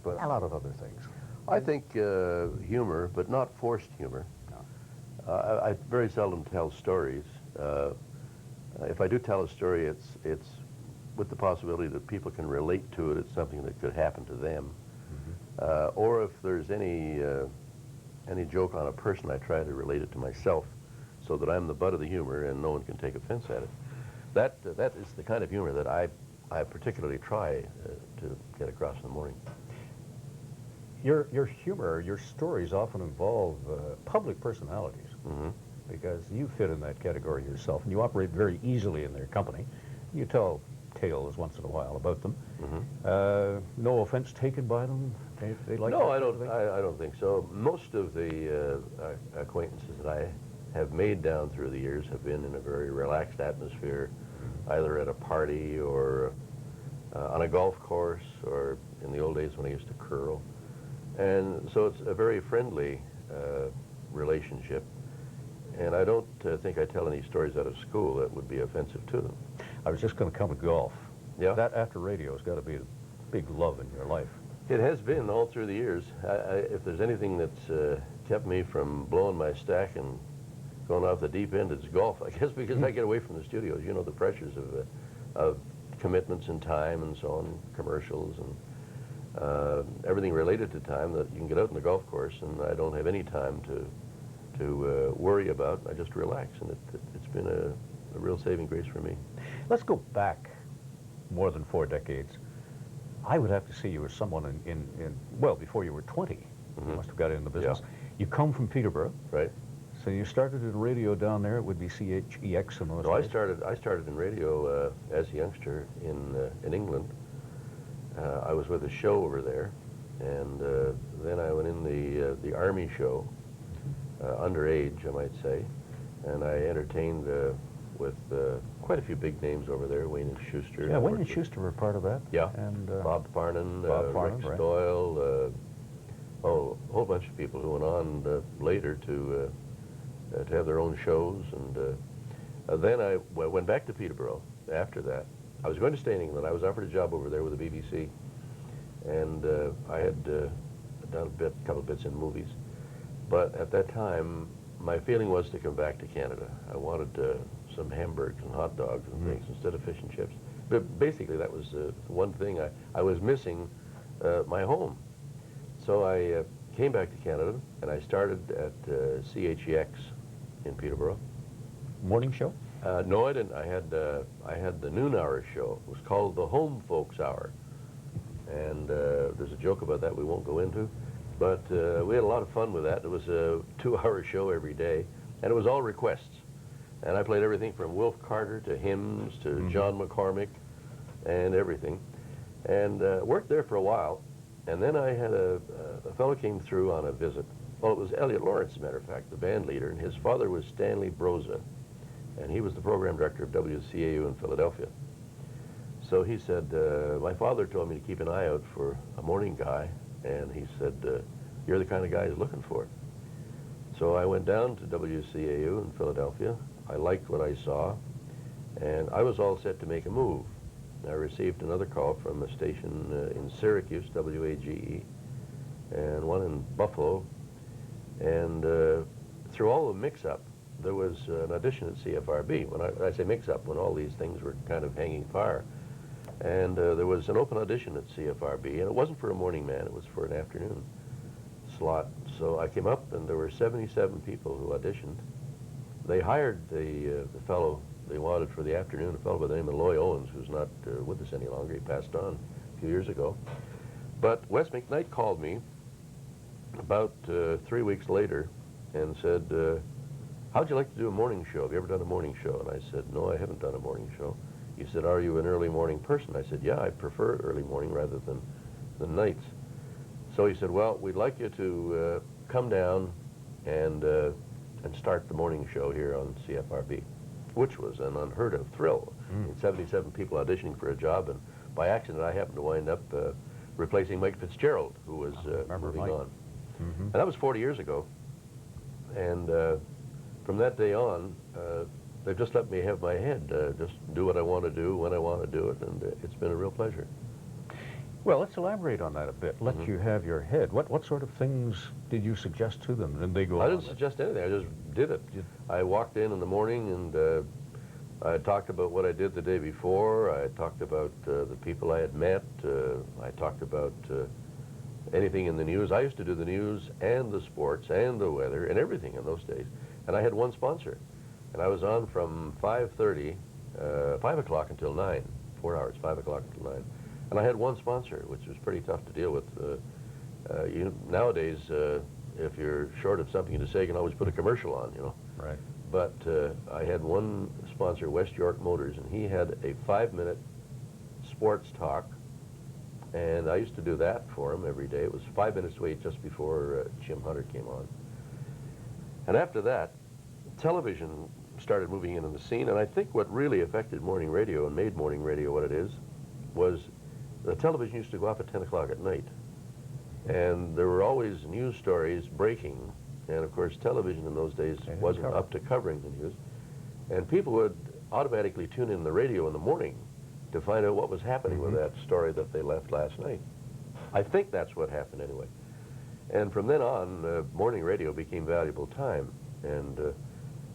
but a lot of other things. I think humor, but not forced humor. No. I very seldom tell stories. If I do tell a story, it's with the possibility that people can relate to it. It's something that could happen to them. Or if there's any joke on a person, I try to relate it to myself so that I'm the butt of the humor and no one can take offense at it. That is the kind of humor that I particularly try to get across in the morning. Your humor, your stories often involve public personalities, because you fit in that category yourself, and you operate very easily in their company. You tell tales once in a while about them. No offense taken by them? They like No, that I don't think so. Most of the acquaintances that I have made down through the years have been in a very relaxed atmosphere, either at a party or on a golf course, or in the old days when I used to curl. And so it's a very friendly relationship. And I don't think I tell any stories out of school that would be offensive to them. I was just going to come to golf. Yeah. That, after radio, has got to be a big love in your life. It has been all through the years. If there's anything that's kept me from blowing my stack and going off the deep end, it's golf, I guess, because I get away from the studios. You know, the pressures of commitments in time and so on, commercials and everything related to time, that you can get out in the golf course, and I don't have any time to worry about. I just relax, and it's been a real saving grace for me. Let's go back more than 4 decades. I would have to see you as someone well, before you were 20. You must have got into the business. Yeah. You come from Peterborough. Right. So you started in radio down there. It would be CHEX in those No, days. I started in radio as a youngster in England. I was with a show over there, and then I went in the Army show, underage, I might say, and I entertained with quite a few big names over there, Wayne and Schuster. Yeah, Wayne and Schuster were part of that. Yeah, and Bob Farnan, Farnan, Rex right. Doyle, a whole bunch of people who went on later to have their own shows. And then I went back to Peterborough after that. I was going to stay in England. I was offered a job over there with the BBC, and I had done a couple of bits in movies. But at that time, my feeling was to come back to Canada. I wanted some hamburgers and hot dogs and things instead of fish and chips. But basically, that was one thing I was missing, my home. So I came back to Canada, and I started at CHEX in Peterborough. Morning show? No, I didn't. I had the noon hour show. It was called the Home Folks Hour, and there's a joke about that we won't go into, but we had a lot of fun with that. It was a 2-hour show every day, and it was all requests, and I played everything from Wilf Carter to hymns to John McCormick, and everything, and worked there for a while, and then I had a fellow came through on a visit. Well, it was Elliot Lawrence, as a matter of fact, the band leader, and his father was Stanley Broza, and he was the program director of WCAU in Philadelphia. So he said, my father told me to keep an eye out for a morning guy, and he said, you're the kind of guy he's looking for. So I went down to WCAU in Philadelphia. I liked what I saw, and I was all set to make a move. I received another call from a station in Syracuse, WAGE, and one in Buffalo, and through all the mix-up, there was an audition at CFRB. When I say mix-up, when all these things were kind of hanging fire. And there was an open audition at CFRB, and it wasn't for a morning man, it was for an afternoon slot. So I came up, and there were 77 people who auditioned. They hired the fellow they wanted for the afternoon, a fellow by the name of Loy Owens, who's not with us any longer. He passed on a few years ago. But Wes McKnight called me about 3 weeks later and said, how'd you like to do a morning show? Have you ever done a morning show? And I said, no, I haven't done a morning show. He said, are you an early morning person? I said, yeah, I prefer early morning rather than nights. So he said, well, we'd like you to come down and start the morning show here on CFRB, which was an unheard of thrill. 77 people auditioning for a job, and by accident I happened to wind up replacing Mike Fitzgerald, who was moving on. And that was 40 years ago. And from that day on, they've just let me have my head, just do what I want to do when I want to do it, and it's been a real pleasure. Well, let's elaborate on that a bit. Let you have your head. What sort of things did you suggest to them? Did they go I on didn't suggest anything. I just did it. I walked in the morning and I talked about what I did the day before. I talked about the people I had met. I talked about anything in the news. I used to do the news and the sports and the weather and everything in those days. And I had one sponsor. And I was on from 5:30, 5 o'clock until 9, 4 hours, 5 o'clock until 9. And I had one sponsor, which was pretty tough to deal with. Nowadays, if you're short of something to say, you can always put a commercial on, you know. Right. But I had one sponsor, West York Motors, and he had a 5-minute sports talk. And I used to do that for him every day. It was 5 minutes to wait just before Jim Hunter came on. And after that, television started moving in on the scene. And I think what really affected morning radio and made morning radio what it is was the television used to go off at 10 o'clock at night. And there were always news stories breaking. And of course, television in those days wasn't up to covering the news. And people would automatically tune in the radio in the morning to find out what was happening with that story that they left last night. I think that's what happened anyway. And from then on, morning radio became valuable time. And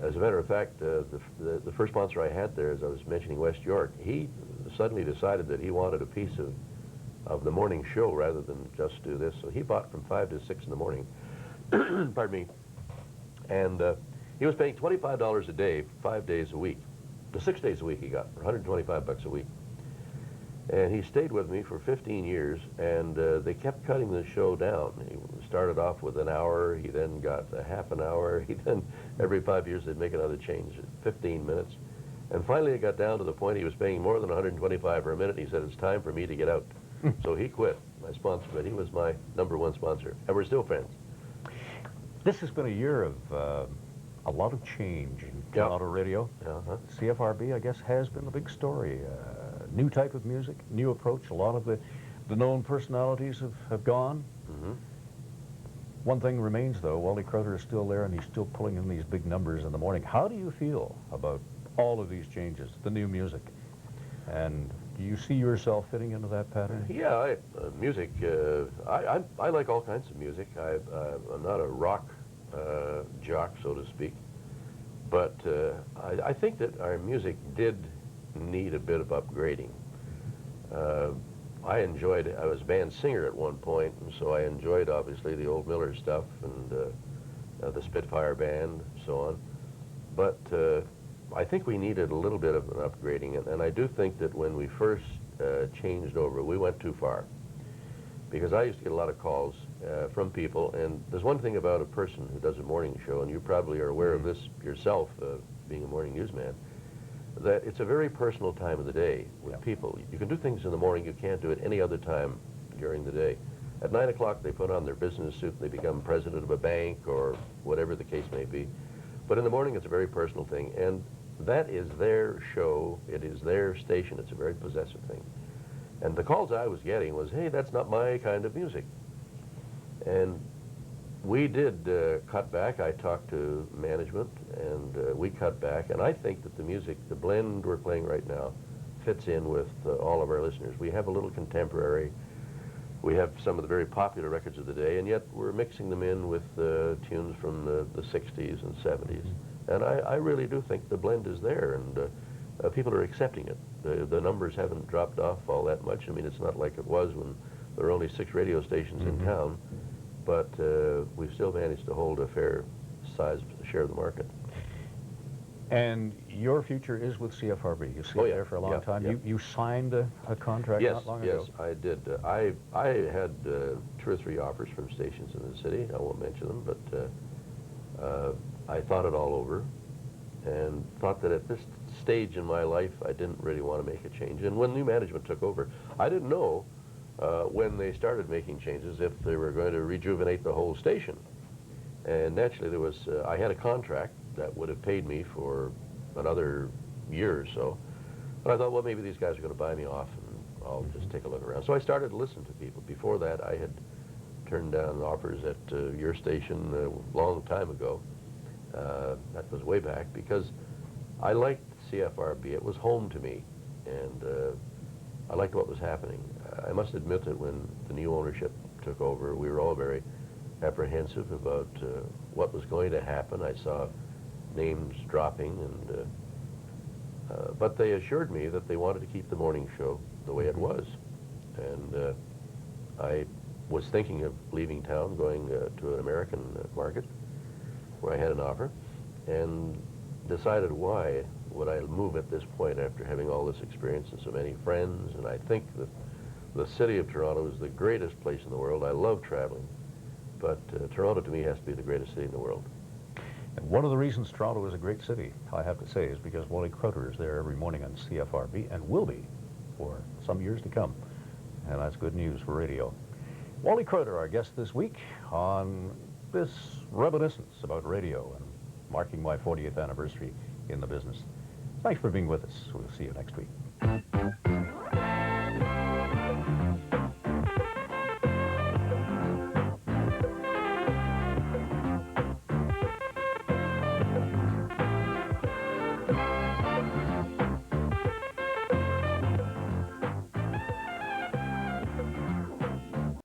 as a matter of fact, the first sponsor I had there, as I was mentioning West York, he suddenly decided that he wanted a piece of the morning show rather than just do this. So he bought from 5 to 6 in the morning, pardon me, and he was paying $25 a day, 5 days a week. The 6 days a week he got for $125 a week. And he stayed with me for 15 years, and they kept cutting the show down. He started off with an hour, he then got a half an hour, he then, every 5 years they'd make another change, 15 minutes. And finally it got down to the point he was paying more than $125 for a minute. He said, it's time for me to get out. So he quit, my sponsor, but he was my #1 sponsor, and we're still friends. This has been a year of a lot of change in Toronto radio. CFRB, I guess, has been the big story. New type of music, new approach. A lot of the known personalities have gone. One thing remains, though. Wally Crouter is still there, and he's still pulling in these big numbers in the morning. How do you feel about all of these changes, the new music? And do you see yourself fitting into that pattern? Yeah, music, I like all kinds of music. I'm not a rock jock, so to speak. But I think that our music did need a bit of upgrading. I was a band singer at one point, and so I enjoyed, obviously, the old Miller stuff and the Spitfire band, so on. But I think we needed a little bit of an upgrading, and I do think that when we first changed over, we went too far. Because I used to get a lot of calls from people, and there's one thing about a person who does a morning show, and you probably are aware of this yourself, being a morning newsman, that it's a very personal time of the day with people. You can do things in the morning you can't do at any other time during the day. At 9 o'clock, they put on their business suit, and they become president of a bank or whatever the case may be. But in the morning, it's a very personal thing, and that is their show. It is their station. It's a very possessive thing. And the calls I was getting was, hey, that's not my kind of music. And we did cut back. I talked to management, and we cut back. And I think that the music, the blend we're playing right now, fits in with all of our listeners. We have a little contemporary. We have some of the very popular records of the day, and yet we're mixing them in with tunes from the 60s and 70s. And I really do think the blend is there, and people are accepting it. The numbers haven't dropped off all that much. I mean, it's not like it was when there were only 6 radio stations in town, but we've still managed to hold a fair size share of the market. And your future is with CFRB. You stayed there for a long time. You signed a contract not long ago. Yes, I did. I had 2 or 3 offers from stations in the city. I won't mention them, but I thought it all over and thought that at this stage in my life, I didn't really want to make a change. And when new management took over, I didn't know when they started making changes if they were going to rejuvenate the whole station. And naturally, there was I had a contract that would have paid me for another year or so. But I thought, well, maybe these guys are going to buy me off, and I'll just take a look around. So I started to listen to people. Before that, I had turned down offers at your station a long time ago. That was way back, because I liked CFRB. It was home to me, and I liked what was happening. I must admit that when the new ownership took over, we were all very apprehensive about what was going to happen. I saw names dropping, and but they assured me that they wanted to keep the morning show the way it was. And I was thinking of leaving town, going to an American market where I had an offer, and decided why would I move at this point after having all this experience and so many friends. And I think that the city of Toronto is the greatest place in the world. I love traveling, but Toronto to me has to be the greatest city in the world. And one of the reasons Toronto is a great city, I have to say, is because Wally Crouter is there every morning on CFRB and will be for some years to come. And that's good news for radio. Wally Crouter, our guest this week on this reminiscence about radio and marking my 40th anniversary in the business. Thanks for being with us. We'll see you next week.